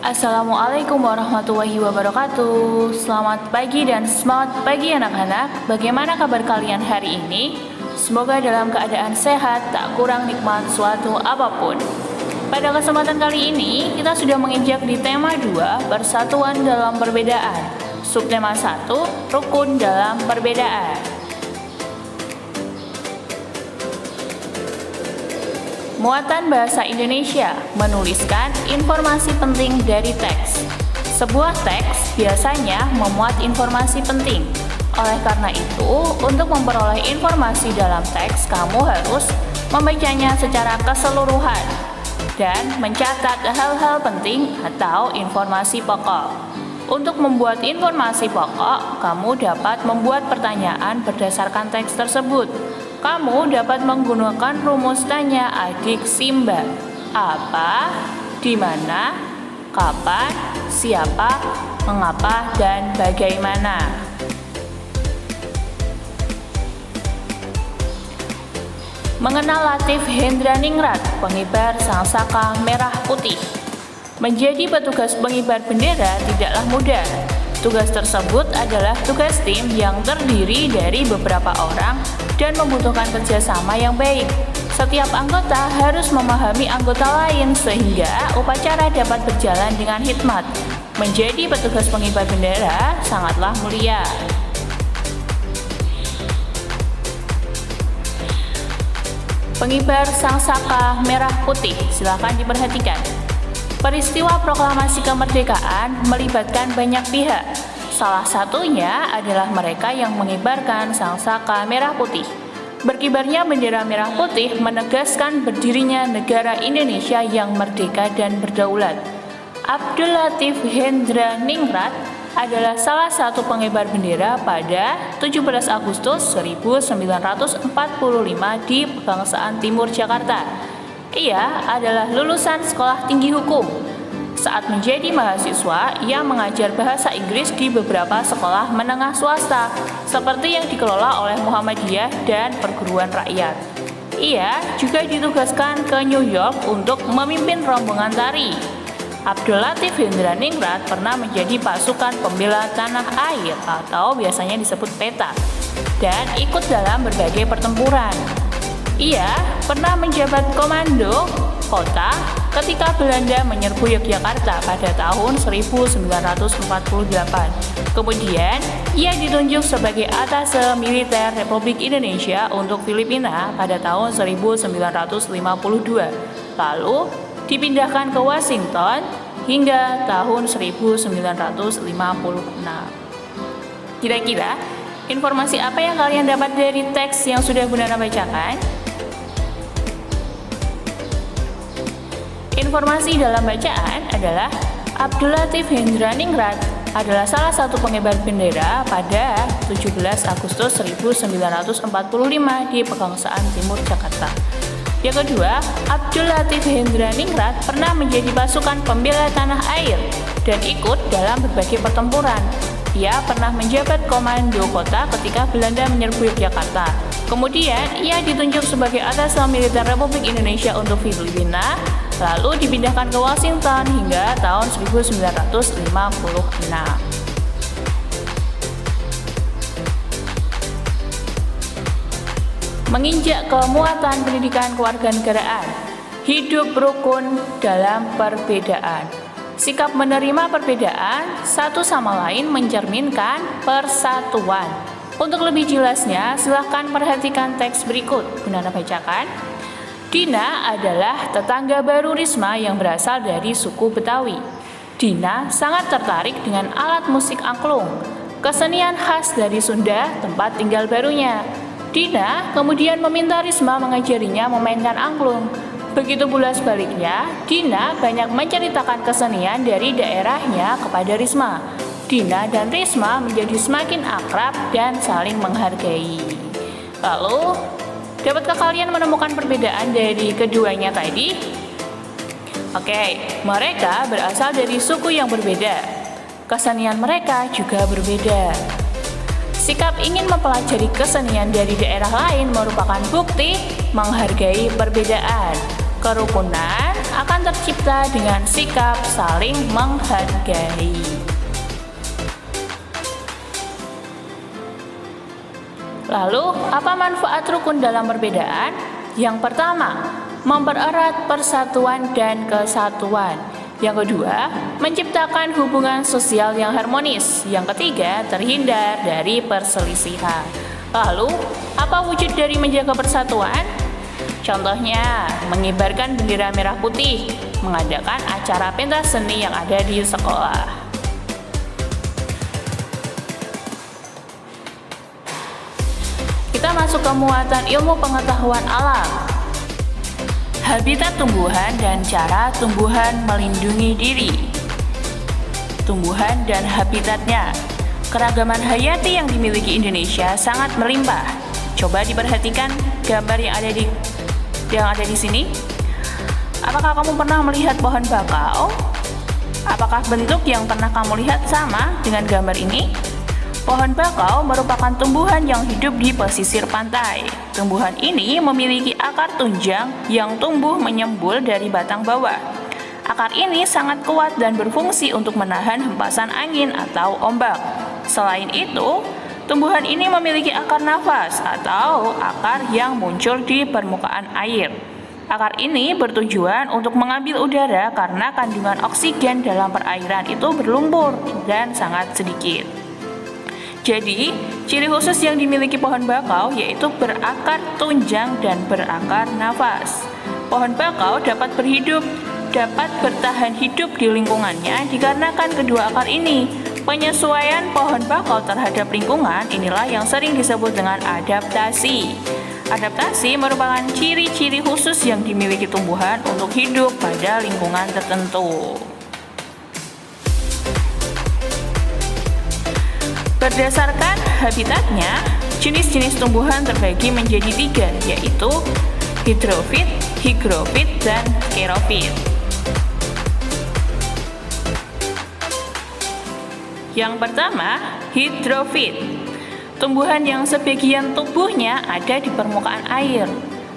Assalamualaikum warahmatullahi wabarakatuh. Selamat pagi dan semangat pagi anak-anak. Bagaimana kabar kalian hari ini? Semoga dalam keadaan sehat, tak kurang nikmat suatu apapun. Pada kesempatan kali ini, kita sudah menginjak di tema 2, persatuan dalam perbedaan. Subtema 1, rukun dalam perbedaan. Muatan bahasa Indonesia menuliskan informasi penting dari teks. Sebuah teks biasanya memuat informasi penting. Oleh karena itu, untuk memperoleh informasi dalam teks, kamu harus membacanya secara keseluruhan dan mencatat hal-hal penting atau informasi pokok. Untuk membuat informasi pokok, kamu dapat membuat pertanyaan berdasarkan teks tersebut. Kamu dapat menggunakan rumus tanya adik Simba. Apa, di mana, kapan, siapa, mengapa, dan bagaimana. Mengenal Latif Hendraningrat, pengibar sangsaka merah putih. Menjadi petugas pengibar bendera tidaklah mudah. Tugas tersebut adalah tugas tim yang terdiri dari beberapa orang dan membutuhkan kerjasama yang baik. Setiap anggota harus memahami anggota lain sehingga upacara dapat berjalan dengan hikmat. Menjadi petugas pengibar bendera sangatlah mulia. Pengibar sangsaka merah putih, silakan diperhatikan. Peristiwa proklamasi kemerdekaan melibatkan banyak pihak. Salah satunya adalah mereka yang mengibarkan sangsaka merah putih. Berkibarnya bendera merah putih menegaskan berdirinya negara Indonesia yang merdeka dan berdaulat. Abdul Latif Hendraningrat adalah salah satu pengibar bendera pada 17 Agustus 1945 di Pegangsaan Timur, Jakarta. Ia adalah lulusan Sekolah Tinggi Hukum. Saat menjadi mahasiswa, ia mengajar bahasa Inggris di beberapa sekolah menengah swasta, seperti yang dikelola oleh Muhammadiyah dan perguruan rakyat. Ia juga ditugaskan ke New York untuk memimpin rombongan tari. Abdul Latif Hendraningrat pernah menjadi pasukan pembela tanah air atau biasanya disebut PETA dan ikut dalam berbagai pertempuran. Ia pernah menjabat komando kota ketika Belanda menyerbu Yogyakarta pada tahun 1948. Kemudian, ia ditunjuk sebagai Atase Militer Republik Indonesia untuk Filipina pada tahun 1952. Lalu, dipindahkan ke Washington hingga tahun 1956. Kira-kira, informasi apa yang kalian dapat dari teks yang sudah Bunda bacakan? Informasi dalam bacaan adalah Abdul Latif Hendraningrat adalah salah satu pengibar bendera pada 17 Agustus 1945 di Pegangsaan Timur, Jakarta. Yang kedua, Abdul Latif Hendraningrat pernah menjadi pasukan pembela tanah air dan ikut dalam berbagai pertempuran. Ia pernah menjabat komando kota ketika Belanda menyerbu Yogyakarta. Kemudian, ia ditunjuk sebagai Atase Militer Republik Indonesia untuk Filipina, lalu dipindahkan ke Washington hingga tahun 1956. Menginjak ke muatan pendidikan kewarganegaraan, hidup rukun dalam perbedaan. Sikap menerima perbedaan satu sama lain mencerminkan persatuan. Untuk lebih jelasnya, silahkan perhatikan teks berikut. Bunda bacakan. Dina adalah tetangga baru Risma yang berasal dari suku Betawi. Dina sangat tertarik dengan alat musik angklung, kesenian khas dari Sunda, tempat tinggal barunya. Dina kemudian meminta Risma mengajarinya memainkan angklung. Begitu pula sebaliknya, Dina banyak menceritakan kesenian dari daerahnya kepada Risma. Dina dan Risma menjadi semakin akrab dan saling menghargai. Lalu, dapatkah kalian menemukan perbedaan dari keduanya tadi? Oke, mereka berasal dari suku yang berbeda. Kesenian mereka juga berbeda. Sikap ingin mempelajari kesenian dari daerah lain merupakan bukti menghargai perbedaan, kerukunan, akan tercipta dengan sikap saling menghargai. Lalu, apa manfaat rukun dalam perbedaan? Yang pertama, mempererat persatuan dan kesatuan. Yang kedua, menciptakan hubungan sosial yang harmonis. Yang ketiga, terhindar dari perselisihan. Lalu, apa wujud dari menjaga persatuan? Contohnya, mengibarkan bendera merah putih, mengadakan acara pentas seni yang ada di sekolah. Kita masuk ke muatan ilmu pengetahuan alam. Habitat tumbuhan dan cara tumbuhan melindungi diri. Tumbuhan dan habitatnya. Keragaman hayati yang dimiliki Indonesia sangat melimpah. Coba diperhatikan gambar yang ada di sini. Apakah kamu pernah melihat pohon bakau? Apakah bentuk yang pernah kamu lihat sama dengan gambar ini? Pohon bakau merupakan tumbuhan yang hidup di pesisir pantai. Tumbuhan ini memiliki akar tunjang yang tumbuh menyembul dari batang bawah. Akar ini sangat kuat dan berfungsi untuk menahan hempasan angin atau ombak. Selain itu, tumbuhan ini memiliki akar nafas atau akar yang muncul di permukaan air. Akar ini bertujuan untuk mengambil udara karena kandungan oksigen dalam perairan itu berlumpur dan sangat sedikit. Jadi, ciri khusus yang dimiliki pohon bakau yaitu berakar tunjang dan berakar nafas. Pohon bakau dapat bertahan hidup di lingkungannya dikarenakan kedua akar ini. Penyesuaian pohon bakau terhadap lingkungan inilah yang sering disebut dengan adaptasi. Adaptasi merupakan ciri-ciri khusus yang dimiliki tumbuhan untuk hidup pada lingkungan tertentu. Berdasarkan habitatnya, jenis-jenis tumbuhan terbagi menjadi 3, yaitu hidrofit, higrofit, dan xerofit. Yang pertama, hidrofit. Tumbuhan yang sebagian tubuhnya ada di permukaan air.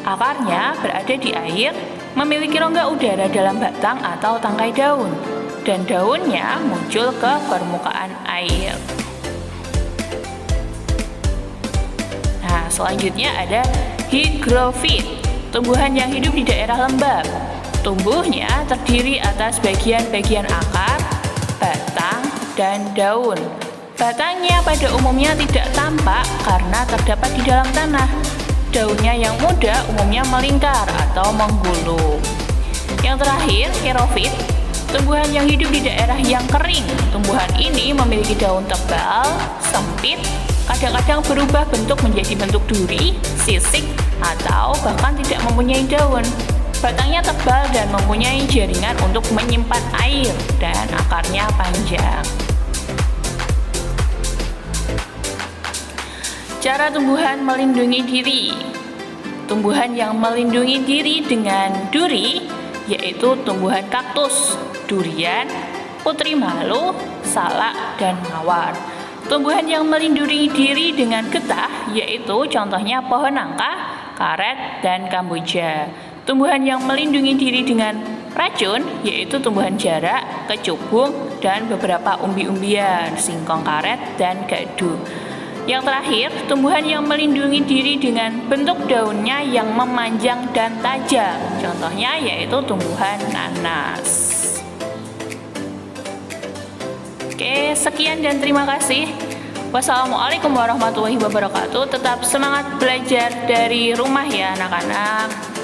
Akarnya berada di air, memiliki rongga udara dalam batang atau tangkai daun, dan daunnya muncul ke permukaan air. Nah, selanjutnya ada higrofit, tumbuhan yang hidup di daerah lembab. Tumbuhnya terdiri atas bagian-bagian akar, batang, dan daun. Batangnya pada umumnya tidak tampak karena terdapat di dalam tanah. Daunnya yang muda umumnya melingkar atau menggulung. Yang terakhir, xerofit, tumbuhan yang hidup di daerah yang kering. Tumbuhan ini memiliki daun tebal, sempit, kadang-kadang berubah bentuk menjadi bentuk duri, sisik, atau bahkan tidak mempunyai daun. Batangnya tebal dan mempunyai jaringan untuk menyimpan air, dan akarnya panjang. Cara tumbuhan melindungi diri. Tumbuhan yang melindungi diri dengan duri yaitu tumbuhan kaktus, durian, putri malu, salak, dan mawar. Tumbuhan yang melindungi diri dengan getah yaitu contohnya pohon nangka, karet, dan kamboja. Tumbuhan yang melindungi diri dengan racun yaitu tumbuhan jarak, kecubung, dan beberapa umbi-umbian, singkong karet, dan gadu. Yang terakhir, tumbuhan yang melindungi diri dengan bentuk daunnya yang memanjang dan tajam. Contohnya yaitu tumbuhan nanas. Oke, sekian dan terima kasih. Wassalamualaikum warahmatullahi wabarakatuh. Tetap semangat belajar dari rumah ya anak-anak.